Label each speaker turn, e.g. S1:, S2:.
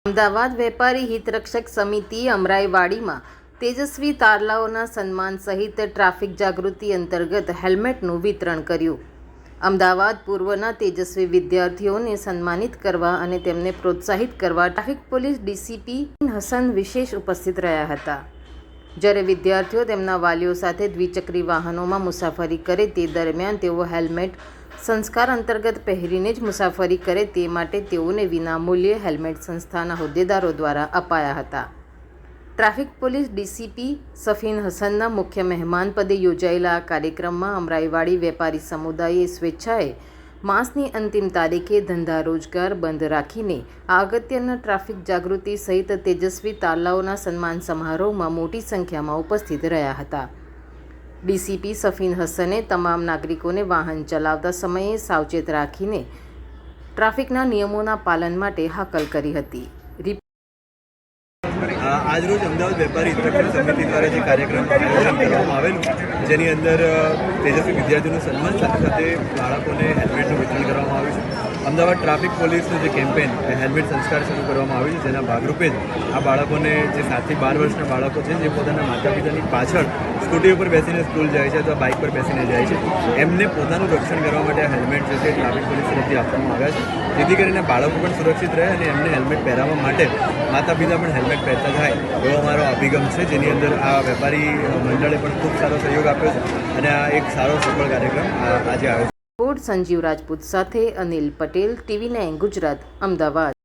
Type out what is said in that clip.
S1: અમદાવાદ વેપારી હિતરક્ષક સમિતિ અમરાઈવાડીમાં તેજસ્વી તારલાઓના સન્માન સહિત ટ્રાફિક જાગૃતિ અંતર્ગત હેલ્મેટનું વિતરણ કર્યું. અમદાવાદ પૂર્વના તેજસ્વી વિદ્યાર્થીઓને સન્માનિત કરવા અને તેમને પ્રોત્સાહિત કરવા ટ્રાફિક પોલીસ ડીસીપી હસન વિશેષ ઉપસ્થિત રહ્યા હતા. જ્યારે વિદ્યાર્થીઓ તેમના વાલીઓ સાથે દ્વિચક્રી વાહનોમાં મુસાફરી કરે તે દરમિયાન તેઓ હેલ્મેટ સંસ્કાર અંતર્ગત પહેરીને જ મુસાફરી કરે તે માટે તેઓને વિનામૂલ્યે હેલ્મેટ સંસ્થાના હોદ્દેદારો દ્વારા અપાયા હતા. ટ્રાફિક પોલીસ ડીસીપી સફીન હસનના મુખ્ય મહેમાન પદે યોજાયેલા આ કાર્યક્રમમાં અમરાઈવાડી વેપારી સમુદાયે સ્વેચ્છાએ માસની અંતિમ તારીખે ધંધા રોજગાર બંધ રાખીને આ અગત્યના ટ્રાફિક જાગૃતિ સહિત તેજસ્વી તારલાઓના સન્માન સમારોહમાં મોટી સંખ્યામાં ઉપસ્થિત રહ્યા હતા. ડીસીપી સફીન હસને તમામ નાગરિકોને વાહન ચલાવતા સમયે સાવચેત રાખીને ટ્રાફિકના નિયમોના પાલન માટે હાકલ કરી હતી.
S2: આજરોજ અમદાવાદ વેપારી હિતરક્ષક સમિતિ દ્વારા જે કાર્યક્રમ આયોજન કરવામાં આવેલું, જેની અંદર તેજસ્વી વિદ્યાર્થીઓનું સન્માન સાથે સાથે બાળકોને હેલ્મેટનું વિતરણ કરવામાં આવ્યું છે. અમદાવાદ ટ્રાફિક પોલીસનું જે કેમ્પેન હેલ્મેટ સંસ્કાર શરૂ કરવામાં આવ્યું છે, જેના ભાગરૂપે જ આ બાળકોને જે 7 થી 12 વર્ષના બાળકો છે, જે પોતાના માતા પિતાની પાછળ સ્કૂટી ઉપર બેસીને સ્કૂલ જાય છે અથવા બાઇક પર બેસીને જાય છે, એમને પોતાનું રક્ષણ કરવા માટે આ હેલ્મેટ જે છે ટ્રાફિક પોલીસ તરફથી આપવામાં આવ્યા છે. જેથી કરીને બાળકો પણ સુરક્ષિત રહે અને એમને હેલ્મેટ પહેરાવવા માટે માતા પિતા પણ હેલ્મેટ પહેરતા થાય એવો અમારો અભિગમ છે, જેની અંદર આ વેપારી મંડળે પણ ખૂબ સારો સહયોગ આપ્યો છે અને આ એક સારો સફળ કાર્યક્રમ આજે આવ્યો છે.
S1: સંજીવ રાજપૂત સાથે અનિલ પટેલ, TV9 ગુજરાત, અમદાવાદ.